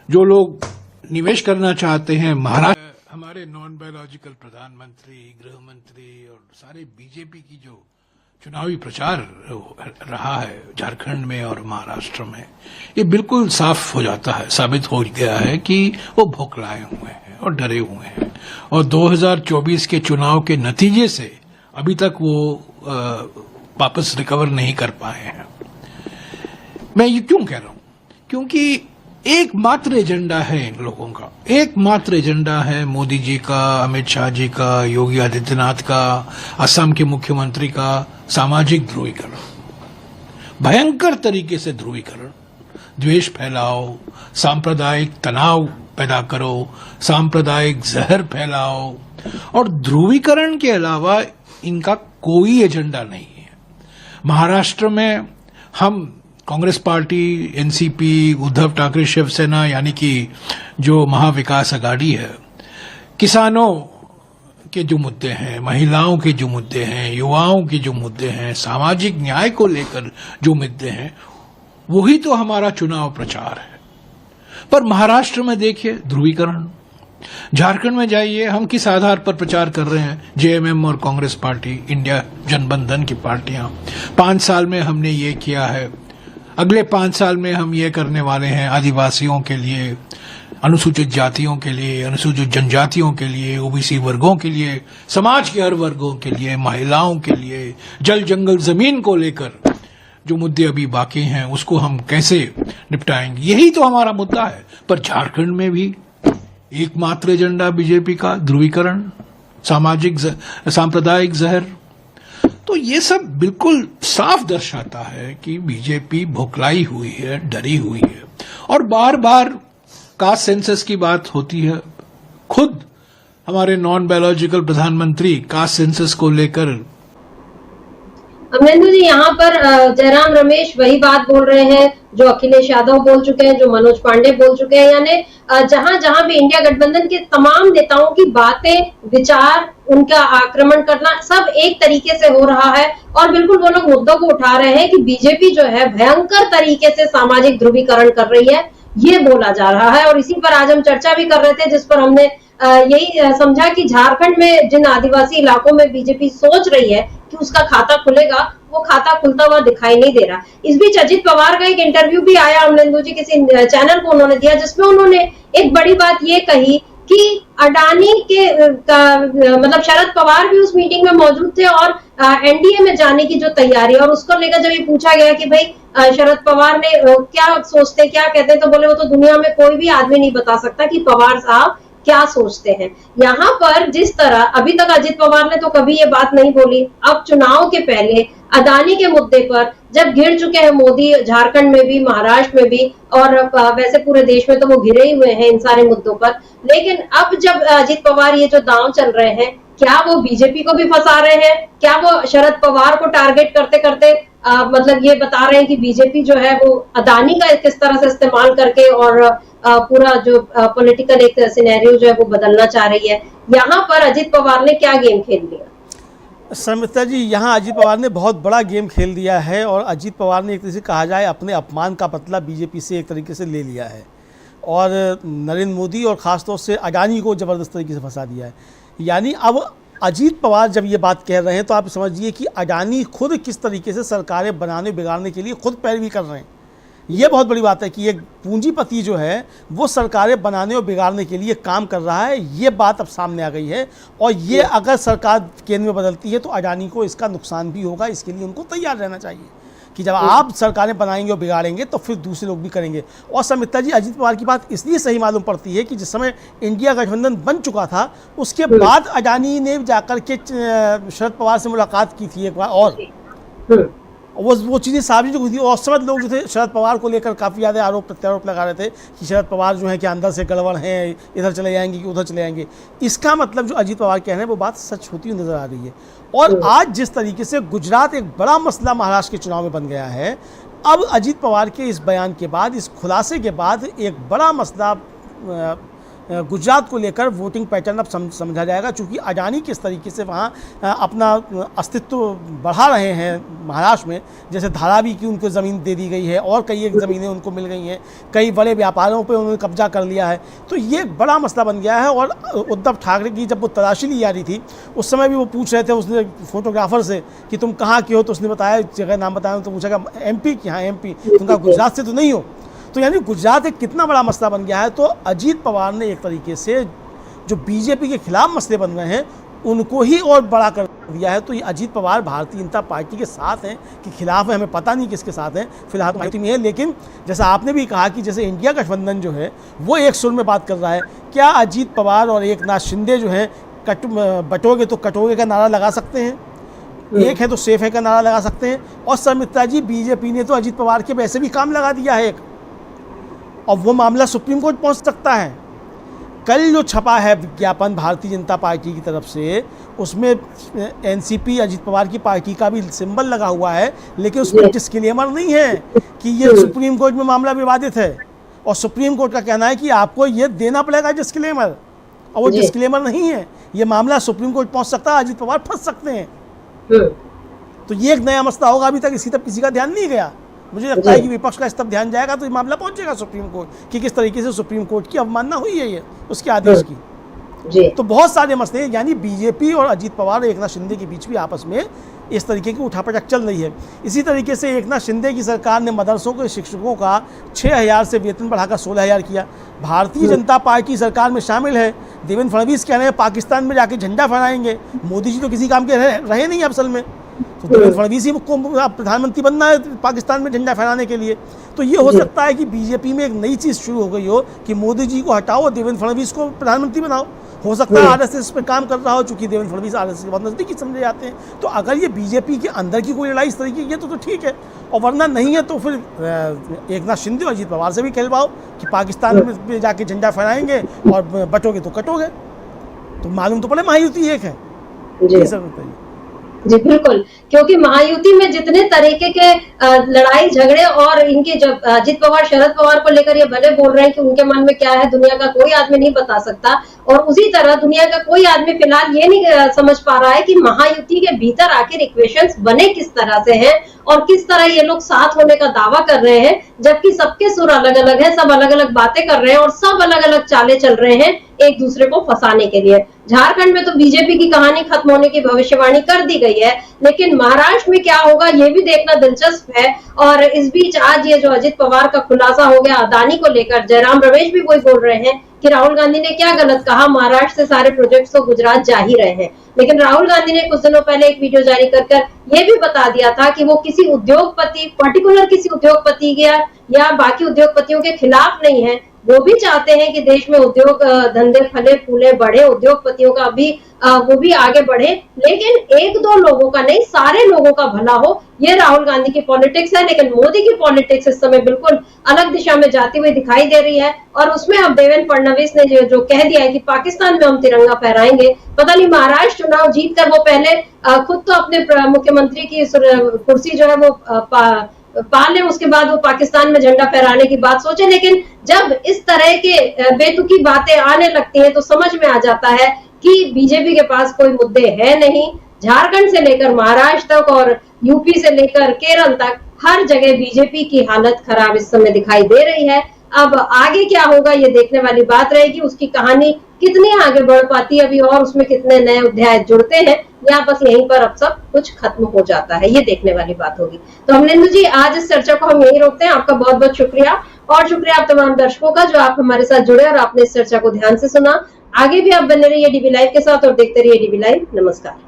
जो लोग निवेश करना चाहते हैं महाराष्ट्र, हमारे नॉन बायोलॉजिकल प्रधानमंत्री, गृह मंत्री और सारे बीजेपी की जो चुनावी प्रचार रहा है झारखंड में और महाराष्ट्र में, ये बिल्कुल साफ हो जाता है, साबित हो गया है कि वो भौखलाए हुए हैं और डरे हुए हैं। और 2024 के चुनाव के नतीजे से अभी तक वो वापस रिकवर नहीं कर पाए हैं। मैं ये क्यों कह रहा हूं? क्योंकि एकमात्र एजेंडा है इन लोगों का, एकमात्र एजेंडा है मोदी जी का, अमित शाह जी का, योगी आदित्यनाथ का, असम के मुख्यमंत्री का, सामाजिक ध्रुवीकरण, भयंकर तरीके से ध्रुवीकरण, द्वेष फैलाओ, सांप्रदायिक तनाव पैदा करो, सांप्रदायिक जहर फैलाओ, और ध्रुवीकरण के अलावा इनका कोई एजेंडा नहीं है। महाराष्ट्र में हम कांग्रेस पार्टी, एनसीपी, उद्धव ठाकरे शिवसेना यानी कि जो महाविकास आघाड़ी है, किसानों के जो मुद्दे हैं, महिलाओं के जो मुद्दे हैं, युवाओं के जो मुद्दे हैं, सामाजिक न्याय को लेकर जो मुद्दे हैं, वही तो हमारा चुनाव प्रचार है। पर महाराष्ट्र में देखिए ध्रुवीकरण, झारखंड में जाइए, हम किस आधार पर प्रचार कर रहे हैं? जेएमएम और कांग्रेस पार्टी, इंडिया जनबंधन की पार्टियां, 5 साल में हमने ये किया है, अगले 5 साल में हम ये करने वाले हैं आदिवासियों के लिए, अनुसूचित जातियों के लिए, अनुसूचित जनजातियों के लिए, ओबीसी वर्गों के लिए, समाज के हर वर्गों के लिए, महिलाओं के लिए, जल जंगल जमीन को लेकर जो मुद्दे अभी बाकी हैं उसको हम कैसे निपटाएंगे, यही तो हमारा मुद्दा है। पर झारखंड में भी एकमात्र एजेंडा बीजेपी का ध्रुवीकरण, सामाजिक सांप्रदायिक जहर। तो ये सब बिल्कुल साफ दर्शाता है कि बीजेपी भोखलाई हुई है, डरी हुई है। और बार बार कास्ट सेंसस की बात होती है, खुद हमारे नॉन बायोलॉजिकल प्रधानमंत्री कास्ट सेंसस को लेकर। अमरेंद्र जी, यहाँ पर जयराम रमेश वही बात बोल रहे हैं जो अखिलेश यादव बोल चुके हैं, जो मनोज पांडे बोल चुके हैं। यानी जहां जहां भी इंडिया गठबंधन के तमाम नेताओं की बातें, विचार, उनका आक्रमण करना सब एक तरीके से हो रहा है। और बिल्कुल वो लोग मुद्दों को उठा रहे हैं कि बीजेपी जो है भयंकर तरीके से सामाजिक ध्रुवीकरण कर रही है, ये बोला जा रहा है। और इसी पर आज हम चर्चा भी कर रहे थे, जिस पर हमने यही समझा कि झारखंड में जिन आदिवासी इलाकों में बीजेपी सोच रही है कि उसका खाता खुलेगा, वो खाता खुलता हुआ दिखाई नहीं दे रहा। इस बीच अजित पवार का एक इंटरव्यू भी आया अमरेंद्र जी, किसी चैनल को उन्होंने दिया, जिसमें उन्होंने एक बड़ी बात ये कही कि अडानी के मतलब शरद पवार भी उस मीटिंग में मौजूद थे और एनडीए में जाने की जो तैयारी, और उसको लेकर जब ये पूछा गया कि भाई शरद पवार ने क्या सोचते, क्या कहते हैं, तो बोले वो तो दुनिया में कोई भी आदमी नहीं बता सकता कि पवार साहब क्या सोचते हैं। यहाँ पर जिस तरह अभी तक अजित पवार ने तो कभी ये बात नहीं बोली, अब चुनाव के पहले अदानी के मुद्दे पर जब घिर चुके हैं मोदी, झारखंड में भी, महाराष्ट्र में भी, और वैसे पूरे देश में तो वो घिरे ही हुए हैं इन सारे मुद्दों पर, लेकिन अब जब अजित पवार ये जो दांव चल रहे हैं, क्या वो बीजेपी को भी फंसा रहे हैं? क्या वो शरद पवार को टारगेट करते करते मतलब ये बता रहे हैं कि बीजेपी जो है वो अदानी का किस तरह से इस्तेमाल करके और पूरा जो पॉलिटिकल एक सिनेरियो जो है वो बदलना चाह रही है? यहाँ पर अजित पवार ने क्या गेम खेल लिया? समिता जी, यहाँ अजित पवार ने बहुत बड़ा गेम खेल दिया है और अजित पवार ने एक तरीके से कहा जाए अपने अपमान का बदला बीजेपी से एक तरीके से ले लिया है और नरेंद्र मोदी और ख़ासतौर से अडानी को ज़बरदस्त तरीके से फंसा दिया है। यानी अब अजित पवार जब ये बात कह रहे हैं तो आप समझिए कि अडानी खुद किस तरीके से सरकारें बनाने बिगाड़ने के लिए खुद पैरवी कर रहे हैं। ये बहुत बड़ी बात है कि एक पूंजीपति जो है वो सरकारें बनाने और बिगाड़ने के लिए काम कर रहा है। ये बात अब सामने आ गई है और ये अगर सरकार केंद्र में बदलती है तो अडानी को इसका नुकसान भी होगा। इसके लिए उनको तैयार रहना चाहिए कि जब आप सरकारें बनाएंगे और बिगाड़ेंगे तो फिर दूसरे लोग भी करेंगे। और समिता जी, अजित पवार की बात इसलिए सही मालूम पड़ती है कि जिस समय इंडिया गठबंधन बन चुका था उसके बाद अडानी ने जाकर के शरद पवार से मुलाकात की थी एक बार और वो चीज़ें सार्वजनिक हुई थी और सब लोग जो थे शरद पवार को लेकर काफ़ी ज़्यादा आरोप प्रत्यारोप लगा रहे थे कि शरद पवार जो है कि अंदर से गड़बड़ हैं, इधर चले जाएंगे कि उधर चले जाएंगे। इसका मतलब जो अजित पवार कह रहे हैं वो बात सच होती हुई नज़र आ रही है। और आज जिस तरीके से गुजरात एक बड़ा मसला महाराष्ट्र के चुनाव में बन गया है, अब अजित पवार के इस बयान के बाद, इस खुलासे के बाद एक बड़ा मसला गुजरात को लेकर वोटिंग पैटर्न अब समझा जाएगा। चूँकि अडानी किस तरीके से वहाँ अपना अस्तित्व बढ़ा रहे हैं महाराष्ट्र में, जैसे धारावी की उनको ज़मीन दे दी गई है और कई एक ज़मीनें उनको मिल गई हैं, कई बड़े व्यापारों पे उन्होंने कब्जा कर लिया है, तो ये एक बड़ा मसला बन गया है। और उद्धव ठाकरे की जब वो तलाशी ली जा रही थी उस समय भी वो पूछ रहे थे उसने फोटोग्राफर से कि तुम कहाँ के हो, तो उसने बताया जगह नाम बताया, तो पूछा MP की, हाँ MP, तुमका गुजरात से तो नहीं हो। तो यानी गुजरात एक कितना बड़ा मसला बन गया है। तो अजित पवार ने एक तरीके से जो बीजेपी के खिलाफ मसले बन रहे हैं उनको ही और बड़ा कर दिया है। तो ये अजित पवार भारतीय जनता पार्टी के साथ हैं कि खिलाफ है, हमें पता नहीं किसके साथ हैं, फिलहाल पार्टी में है। लेकिन जैसा आपने भी कहा कि जैसे इंडिया गठबंधन जो है वो एक सुर में बात कर रहा है, क्या अजित पवार और एकनाथ शिंदे जो है बटोगे तो कटोगे का नारा लगा सकते हैं, एक है तो सेफ है का नारा लगा सकते हैं। और समिता जी, बीजेपी ने तो अजित पवार के वैसे भी काम लगा दिया है एक, और वो मामला सुप्रीम कोर्ट पहुंच सकता है। कल जो छपा है विज्ञापन भारतीय जनता पार्टी की तरफ से, उसमें NCP अजित पवार की पार्टी का भी सिंबल लगा हुआ है, लेकिन उसमें डिस्क्लेमर नहीं है कि ये सुप्रीम कोर्ट में मामला विवादित है। और सुप्रीम कोर्ट का कहना है कि आपको ये देना पड़ेगा डिस्क्लेमर, और वो डिस्क्लेमर नहीं है। ये मामला सुप्रीम कोर्ट पहुंच सकता है, अजित पवार फंस सकते हैं। तो ये एक नया मसला होगा, अभी तक इसी तक किसी का ध्यान नहीं गया। मुझे लगता है कि विपक्ष का इस तब ध्यान जाएगा तो ये मामला पहुंचेगा सुप्रीम कोर्ट कि किस तरीके से सुप्रीम कोर्ट की अवमानना हुई है ये उसके आदेश की। तो बहुत सारे मसले, यानी बीजेपी और अजित पवार और एकनाथ शिंदे के बीच भी आपस में इस तरीके की उठापटक चल रही है। इसी तरीके से एकनाथ शिंदे की सरकार ने मदरसों के शिक्षकों का 6,000 से वेतन बढ़ाकर 16,000 किया। भारतीय जनता पार्टी सरकार में शामिल है। देवेंद्र फडणवीस कह रहे हैं पाकिस्तान में जाके झंडा फहराएंगे। मोदी जी तो किसी काम के रहे नहीं असल में, तो देवेंद्र फडणवीस ही को प्रधानमंत्री बनना है पाकिस्तान में झंडा फहराने के लिए। तो ये हो सकता है कि बीजेपी में एक नई चीज़ शुरू हो गई हो कि मोदी जी को हटाओ और देवेंद्र फडणवीस को प्रधानमंत्री बनाओ। हो सकता है RSS पे काम कर रहा हो, चूंकि देवेंद्र फडणवीस RSS के बहुत नज़दीकी समझे जाते हैं। तो अगर ये बीजेपी के अंदर की कोई लड़ाई इस तरीके की है तो ठीक है, और वरना नहीं है तो फिर एकनाथ शिंदे और अजित पवार से भी कहलवाओ कि पाकिस्तान में जाके झंडा फहराएंगे और बटोगे तो कटोगे। तो मालूम तो पड़े महायुति एक है। ये सब बताइए। जी बिल्कुल, क्योंकि महायुति में जितने तरीके के लड़ाई झगड़े और इनके जब अजित पवार शरद पवार को लेकर ये भले बोल रहे हैं कि उनके मन में क्या है दुनिया का कोई आदमी नहीं बता सकता, और उसी तरह दुनिया का कोई आदमी फिलहाल ये नहीं समझ पा रहा है कि महायुति के भीतर आखिर इक्वेशंस बने किस तरह से हैं और किस तरह ये लोग साथ होने का दावा कर रहे हैं, जबकि सबके सुर अलग अलग हैं, सब अलग अलग बातें कर रहे हैं और सब अलग अलग चालें चल रहे हैं एक दूसरे को फंसाने के लिए। झारखंड में तो बीजेपी की कहानी खत्म होने की भविष्यवाणी कर दी गई है, लेकिन महाराष्ट्र में क्या होगा ये भी देखना दिलचस्प है। और इस बीच आज ये जो अजित पवार का खुलासा हो गया अदानी को लेकर, जयराम रमेश भी वही बोल रहे हैं कि राहुल गांधी ने क्या गलत कहा, महाराष्ट्र से सारे प्रोजेक्ट्स तो गुजरात जा ही रहे हैं। लेकिन राहुल गांधी ने कुछ दिनों पहले एक वीडियो जारी कर ये भी बता दिया था कि वो किसी उद्योगपति, पर्टिकुलर किसी उद्योगपति या बाकी उद्योगपतियों के खिलाफ नहीं है, वो भी चाहते हैं कि देश में उद्योग धंधे फले फूले बढ़े, उद्योगपतियों का भी वो भी आगे बढ़े, लेकिन एक दो लोगों का नहीं, सारे लोगों का भला हो। ये राहुल गांधी की पॉलिटिक्स है। लेकिन मोदी की पॉलिटिक्स इस समय बिल्कुल अलग दिशा में जाती हुई दिखाई दे रही है। और उसमें अब देवेंद्र फडणवीस ने जो कह दिया है कि पाकिस्तान में हम तिरंगा फहराएंगे। पता नहीं महाराष्ट्र चुनाव जीतकर वो पहले खुद तो अपने मुख्यमंत्री की कुर्सी जो है वो पा ले, उसके बाद वो पाकिस्तान में झंडा फहराने की बात सोचे। लेकिन जब इस तरह के बेतुकी बातें आने लगती हैं तो समझ में आ जाता है कि बीजेपी के पास कोई मुद्दे है नहीं। झारखंड से लेकर महाराष्ट्र तक और यूपी से लेकर केरल तक हर जगह बीजेपी की हालत खराब इस समय दिखाई दे रही है। अब आगे क्या होगा ये देखने वाली बात रहेगी। उसकी कहानी कितनी आगे बढ़ पाती है अभी, और उसमें कितने नए अध्याय जुड़ते हैं, या बस यहीं पर अब सब कुछ खत्म हो जाता है, ये देखने वाली बात होगी। तो अमलेंदु जी, आज इस चर्चा को हम यहीं रोकते हैं। आपका बहुत बहुत शुक्रिया, और शुक्रिया आप तमाम दर्शकों का जो आप हमारे साथ जुड़े और आपने इस चर्चा को ध्यान से सुना। आगे भी आप बने रहिए डीबी लाइव के साथ और देखते रहिए डीबी लाइव। नमस्कार।